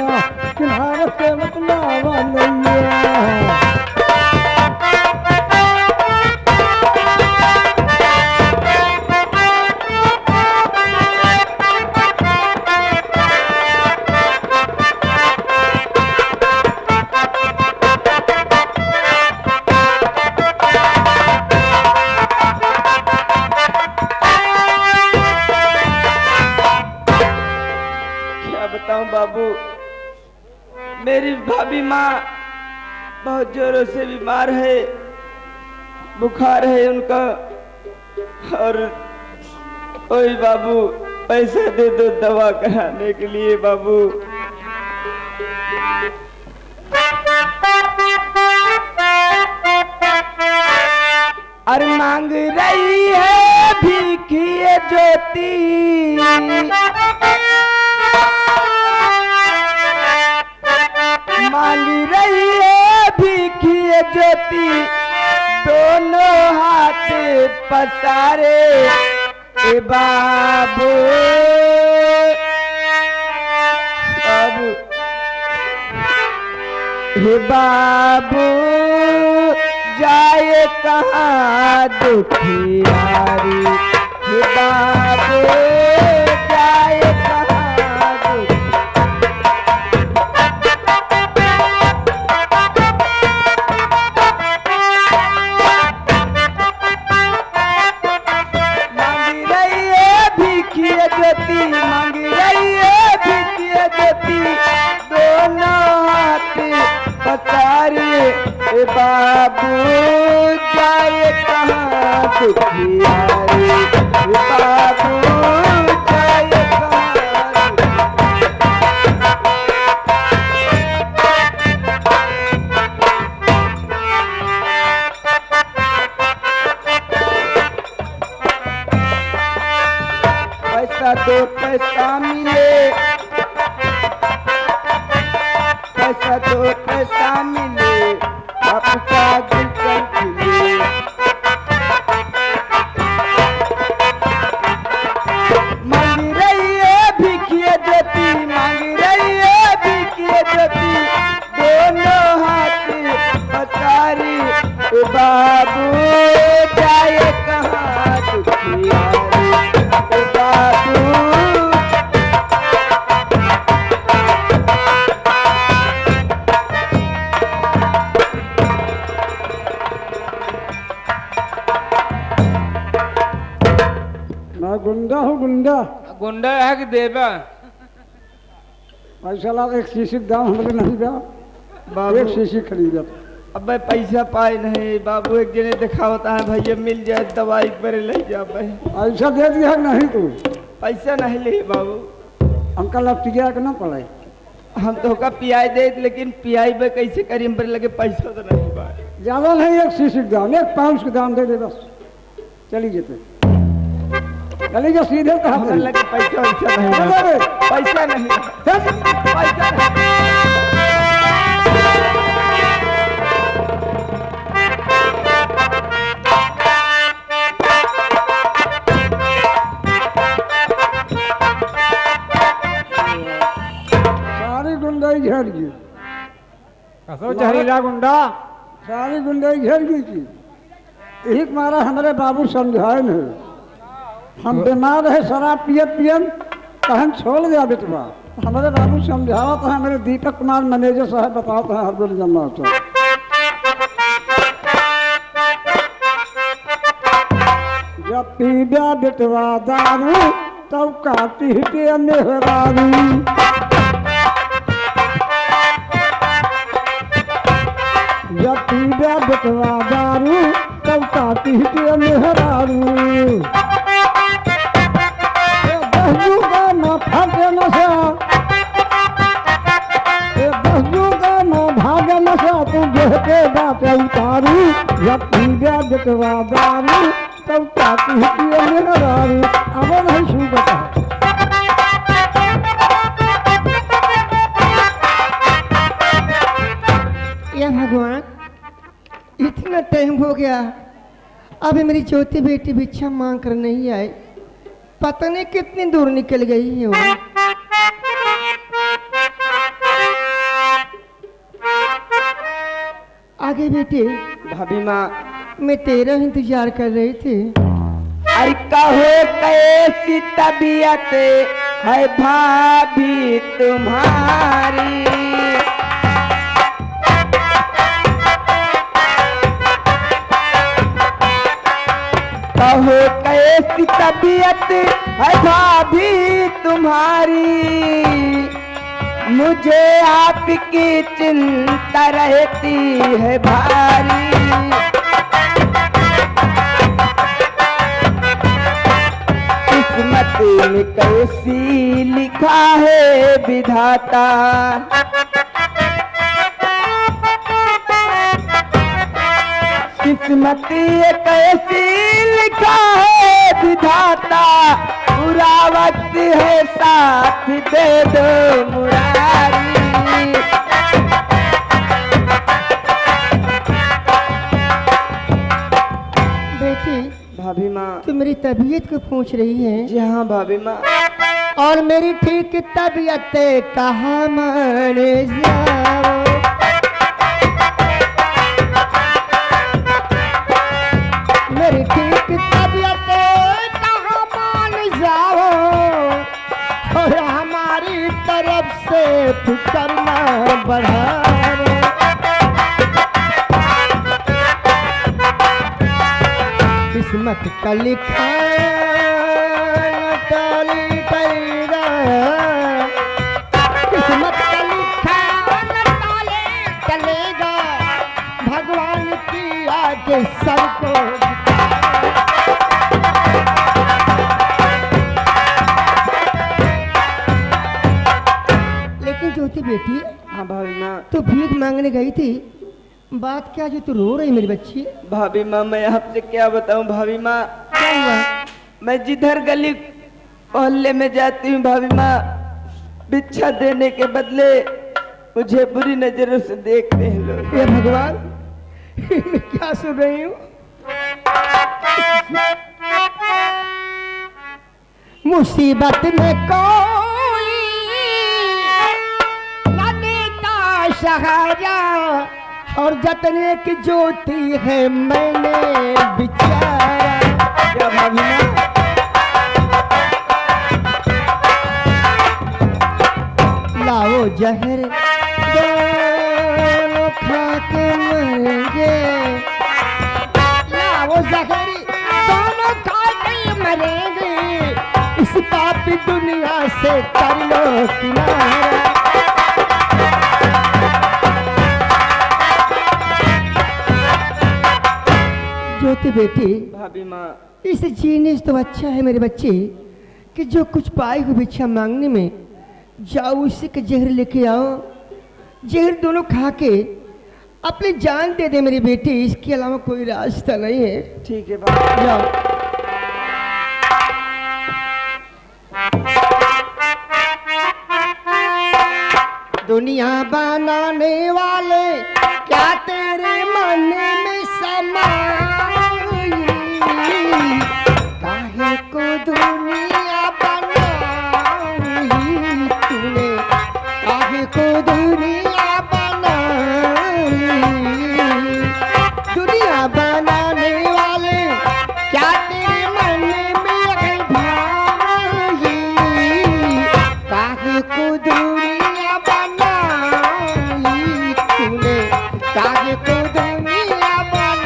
नैया किनारे पे बतलावा नैया। बताऊं बाबू, मेरी भाभी माँ बहुत जोरों से बीमार है, बुखार है उनका। और ओए बाबू, पैसा दे दो दवा कराने के लिए बाबू। अरे मांग रही है भीखिए ज्योति, मांग रही है भीखिए ज्योति, दोनों हाथ पसारे ए बाबू। बाबू हे बाबू, जाए कहाँ दुखियारी, हे बाबू जाए कहाँ दुखियारी। मांग रही है भीखिए ज्योति, मांग रही है भीखिए ज्योति, दोनों हाथ पसारे ए बाबू, जाए कहाँ दुखियारी, ए बाबू जाए कहाँ पैसा दो पैसा मिले, पैसा दो पैसा मिले, आपका दिल कर खिले। मांग रही है भीखिए ज्योति, मांग रही है भीखिए ज्योति, दोनों हाथ पसारी ए बाबू, जाए कहाँ दुखियारी ए बाबू। मैं गुंडा हूँ गुंडा। गुंडा है कि देवा पैसा ला एक शीशी के दाम हमारे नहीं बा बाबू। एक शीशी खरीदा। अब भाई पैसा पाए नहीं बाबू, एक जने देखा होता है भैया मिल जाए दवाई पर ले जा भाई। पैसा दे दिया है नहीं तू? पैसा नहीं ले बाबू, अंकल अब टिकिया के ना पड़े। हम तो का पियाई दे, लेकिन पियाई में कैसे करी, हम पर लगे पैसा तो नहीं बा। ज्यादा नहीं, एक शीशी के दाम, एक पाउच के दाम दे दे बस, चली जेते चली जा सीधे कहा हमें लगे पैसा वैसा नहीं चलो बा। रे। पैसा नहीं, पैसा नहीं। सारी गुंडाई घेर गई, कसो जहरीला गुंडा। सारी गुंडाई घेर गई थी। यही मारा हमारे बाबू समझाए नहीं, हम बीमार है शराब पियत पियन कहन छोड़ दिया बेटवा। हमारे बाबू समझावा था, हमारे दीपक कुमार मैनेजर साहब बताता है हरदोल जमा होता। जब पीबा बेटवा दारू तब काटी के मेहरारू, जब पीबा बेटवा दारू तब काटी के मेहरारू। दसजू का न फाटे नशा, दसजू का न भागे नशा, तू देहते बात उतारू। जब पीबा बेटवा दारू तब काटी के मेहरारू। अब नहीं सुन बता या भगवान, इतना टाइम हो गया, अभी मेरी ज्योति बेटी भिक्षा मांग कर नहीं आई। पता नहीं कितनी दूर निकल गई है वो। गए बेटे? भाभी माँ मैं तेरा इंतजार कर रही थी। अरे कहो कैसी तबीयत है भाभी तुम्हारी? कहो कैसी तबीयत है भाभी तुम्हारी? मुझे आपकी चिंता रहती है भारी। किस्मत में कैसी लिखा है विधाता? किस्मत ये कैसी लिखा है विधाता? पूरा वक्त है साथ दे दो मुरारी। बेटी भाभी माँ तू मेरी तबीयत को पूछ रही है? जी हाँ भाभी माँ। और मेरी ठीक तबीयत कहाँ मान जाओ? मेरी ठीक तबीयत कहाँ मान जाओ? और हमारी तरफ से फिक्र ना बढ़ाओ। किस्मत का लिखा टली टलेगा। किस्मत का लिखा टलेगा। भगवान की आगे सबको लेकिन ज्योति बेटी हाँ भाभी माँ। तू भीख मांगने गई थी, बात क्या जो तू रो रही मेरी बच्ची? भाभी माँ मैं आपसे क्या बताऊं भाभी माँ। क्या हुआ? मैं जिधर गली मोहल्ले में जाती हूँ भाभी माँ, भिक्षा देने के बदले मुझे बुरी नजरों से देखते हैं लोग। हे भगवान मैं क्या सुन रही हूँ? मुसीबत में कोई न देता सहारा, और जतने की ज्योति है मैंने बिचारा। क्या भाभी माँ? लाओ जहर दोनों खा के मरेंगे। लाओ जहर दोनों खा के मरेंगे। इस पापी दुनिया से कर लो किनारा। ज्योति बेटी भाभी माँ इस जीने से तो अच्छा है मेरे बच्चे कि जो कुछ पाए हुए भिक्षा मांगने में जाओ उसी के जहर लेके आओ। जहर दोनों खा के अपनी जान दे दे मेरी बेटी, इसके अलावा कोई रास्ता नहीं है। ठीक है भाभी। जाओ। दुनिया बनाने वाले क्या तेरे मन में समाई? काहे को दुनिया बनाई तूने? काहे को दुनिया बनाई? दुनिया बनाने वाले क्या तेरे मन में है भाई? काहे को दुनिया बनाई तूने? काहे को दुनिया बनाई?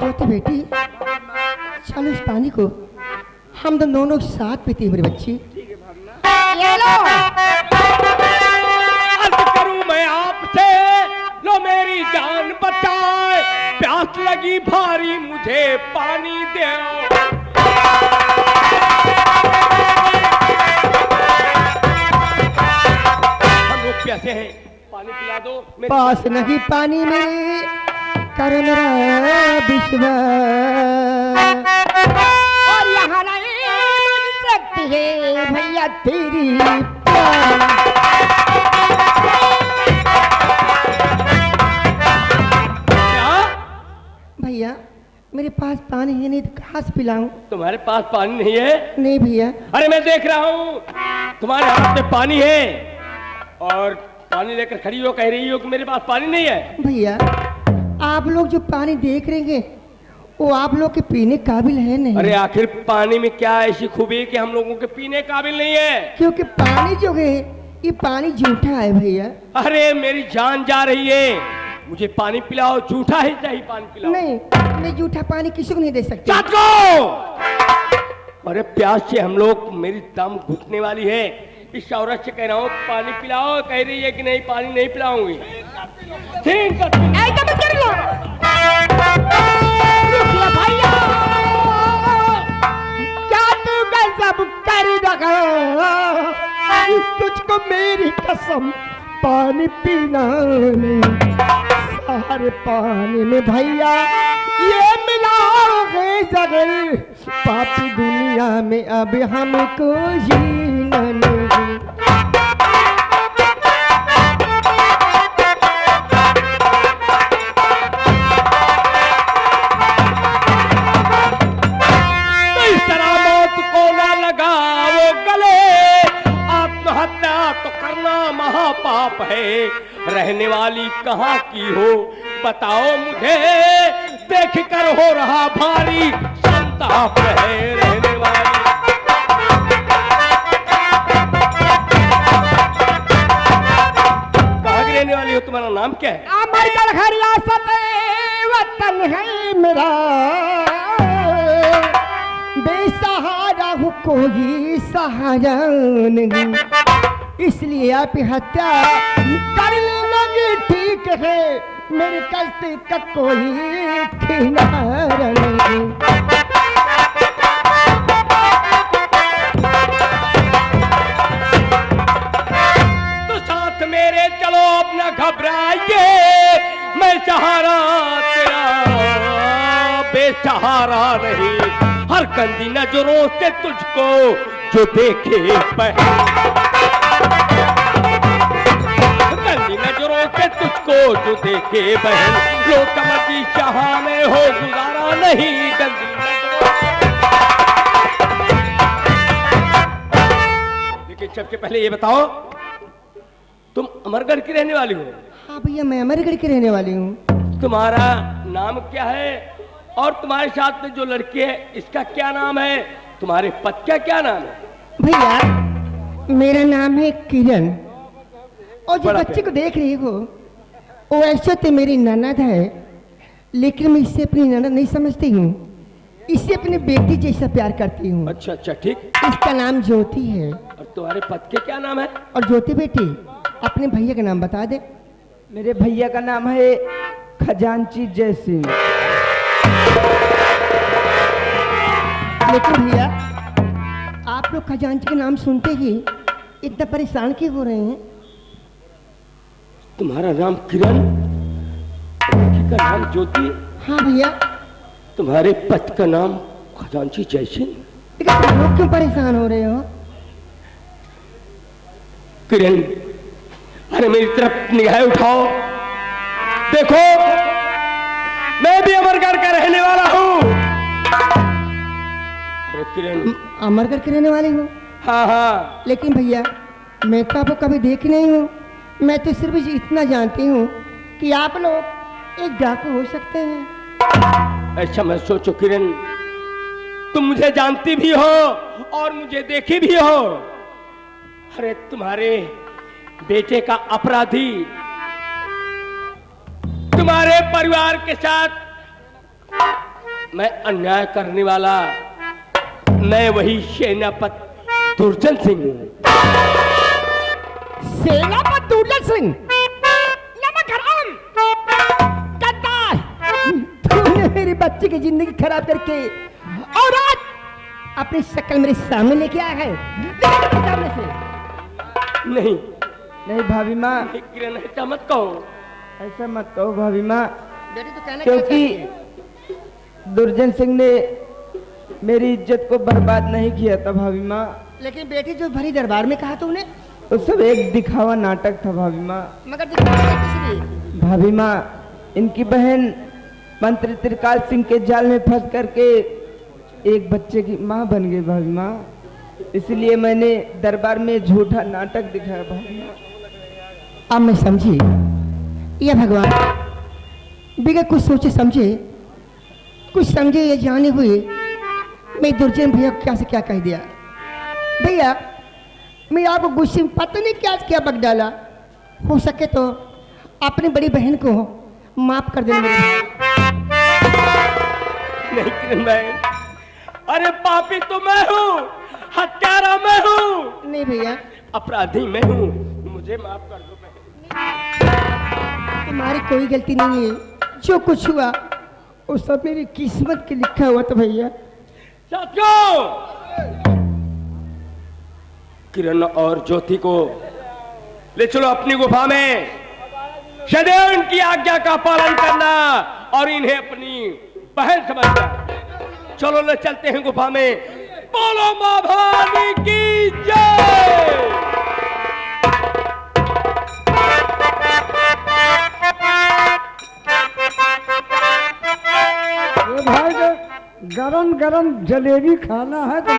ज्योति बेटी चलो इस पानी को हम दोनों साथ पीते हैं मेरी बच्ची। ये लो। अर्ज करूं मैं आपसे, लो मेरी जान बचाए, प्यास लगी भारी मुझे पानी दो। दो मेरे पास नहीं पानी में कर मेरा विश्वास, और यहाँ नहीं मुझ सकती है भैया तेरी प्यार। क्या? भैया मेरे पास पानी है नहीं तो कहाँ से पिलाऊं? तुम्हारे पास पानी नहीं है? नहीं भैया। अरे मैं देख रहा हूँ तुम्हारे हाथ में पानी है और पानी लेकर खड़ी हो, कह रही हो कि मेरे पास पानी नहीं है। भैया आप लोग जो पानी देख रहे हैं वो आप लोग के पीने काबिल है नहीं। अरे आखिर पानी में क्या ऐसी खूबी है कि हम लोगों के पीने काबिल नहीं है? क्योंकि पानी जो है ये पानी झूठा है भैया। अरे मेरी जान जा रही है, मुझे पानी पिलाओ, झूठा ही चाहिए पानी पिलाओ। नहीं मैं झूठा पानी किसी को नहीं दे सकती। जात को! अरे प्यास से हम लोग, मेरी दम घुटने वाली है, इस औरत से कह रहा हूँ पानी पिलाओ, कह रही है कि नहीं पानी नहीं पिलाऊंगी। क्या तू गजब कर रहा, तुझको मेरी कसम पानी पीना नहीं, सारे पानी में भैया ये मिलाओ है जगह, पापी दुनिया में अब हमको जीना नहीं। इस तरह मौत को ना लगाओ गले, आत्महत्या तो करना महापाप है। रहने वाली कहाँ की हो बताओ मुझे, देख कर हो रहा भारी संताप है। रहने वाली कहाँ की रहने वाली हो, तुम्हारा नाम क्या है? अमरगढ़ रियासत वतन है मेरा, बेसहारा हूँ कोई सहारा नहीं, इसलिए आप हत्या कर लेंगे ठीक है, मेरे कष्ट का कोई किनारा नहीं। तो साथ मेरे चलो, अपना घबराइए, मैं सहारा तेरा बेसहारा नहीं, हर गंदी नजरों से तुझको जो देखे गंदी नजरों से तुझको जो देखे बहन, लो कमर की शाह में हो गुजारा नहीं गंदी नजरों। लेकिन सबसे पहले ये बताओ तुम अमरगढ़ की रहने वाली हो? हाँ भैया मैं अमरगढ़ की रहने वाली हूँ। तुम्हारा नाम क्या है और तुम्हारे साथ में जो लड़की है इसका क्या नाम है? तुम्हारे पति का क्या नाम है? भैया मेरा नाम है किरण, और जो बड़ा बच्चे को देख रही हो वो ऐसे तो मेरी ननद है, लेकिन मैं इससे अपनी ननद नहीं समझती हूँ, इससे अपनी बेटी जैसा प्यार करती हूँ। अच्छा अच्छा ठीक। इसका नाम ज्योति है। और तुम्हारे पति के क्या नाम है? और ज्योति बेटी अपने भैया का नाम बता दे। मेरे भैया का नाम है खजांची जय सिंह। लेकिन भैया आप लोग खजांची के नाम सुनते ही इतना परेशान क्यों हो रहे हैं? तुम्हारा नाम किरण, लड़की का नाम ज्योति, हाँ भैया। तुम्हारे पति का नाम खजांची जयसिंह। लेकिन तुम लोग क्यों परेशान हो रहे हो? किरण अरे मेरी तरफ निगाहें उठाओ, देखो मैं भी अमरगढ़ का रहने वाला हूँ। अरे किरण अमरगढ़ के रहने वाली हूँ। हाँ हाँ लेकिन भैया मैं तो आपको कभी देखी नहीं हूँ, मैं तो सिर्फ इतना जानती हूँ कि आप लोग एक डाकू हो सकते हैं। ऐसा मत सोचो किरण, तुम मुझे जानती भी हो और मुझे देखी भी हो। अरे तुम्हारे बेटे का अपराधी, तुम्हारे परिवार के साथ मैं अन्याय करने वाला, मैं वही सेनापति दुर्जन सिंह हूँ। सेनापति दुर्जन सिंह? नमक हराम, गद्दार! तूने मेरी बच्ची की जिंदगी खराब करके और आज अपनी शक्ल मेरे सामने लेके आया है। सामने से नहीं नहीं भाभी माँ, किरण ऐसा मत कहो। ऐसा मत कहो भाभी माँ, बेटी तो कहना क्या क्योंकि चाहती है? दुर्जन सिंह ने मेरी इज्जत को बर्बाद नहीं किया था भाभी माँ। लेकिन बेटी जो भरी दरबार में कहा तुमने, वो सब एक दिखावा नाटक था भाभी माँ। मगर दिखाया किस लिए? भाभी माँ, इनकी बहन मंत्री त्रिकाल सिंह के जाल में फंस करके एक बच्चे की माँ बन गई भाभी माँ, इसलिए मैंने दरबार में झूठा नाटक दिखाया भाभी माँ। अब मैं समझी, या भगवान बिना कुछ सोचे समझे, कुछ समझे या जाने हुए मैं दुर्जन भैया को क्या से क्या कह दिया। भैया मैं आपको गुस्से में पता नहीं क्या क्या बक डाला। हो सके तो अपनी बड़ी बहन को माफ कर देना मेरे भाई। नहीं किरण बहन, अरे पापी तो मैं हूँ, हत्यारा मैं हूँ, नहीं भैया, अपराधी मैं हूँ, मुझे माफ कर दो बहन। तुम्हारी कोई गलती नहीं है। जो कुछ हुआ वो सब मेरी किस्मत के लिखा हुआ था भैया। साथियों, किरण और ज्योति को ले चलो अपनी गुफा में, सदैव इनकी आज्ञा का पालन करना और इन्हें अपनी बहन समझना। चलो ले चलते हैं गुफा में। बोलो मां भवानी की जय। ये भाई जो गरम गरम जलेबी खाना है तो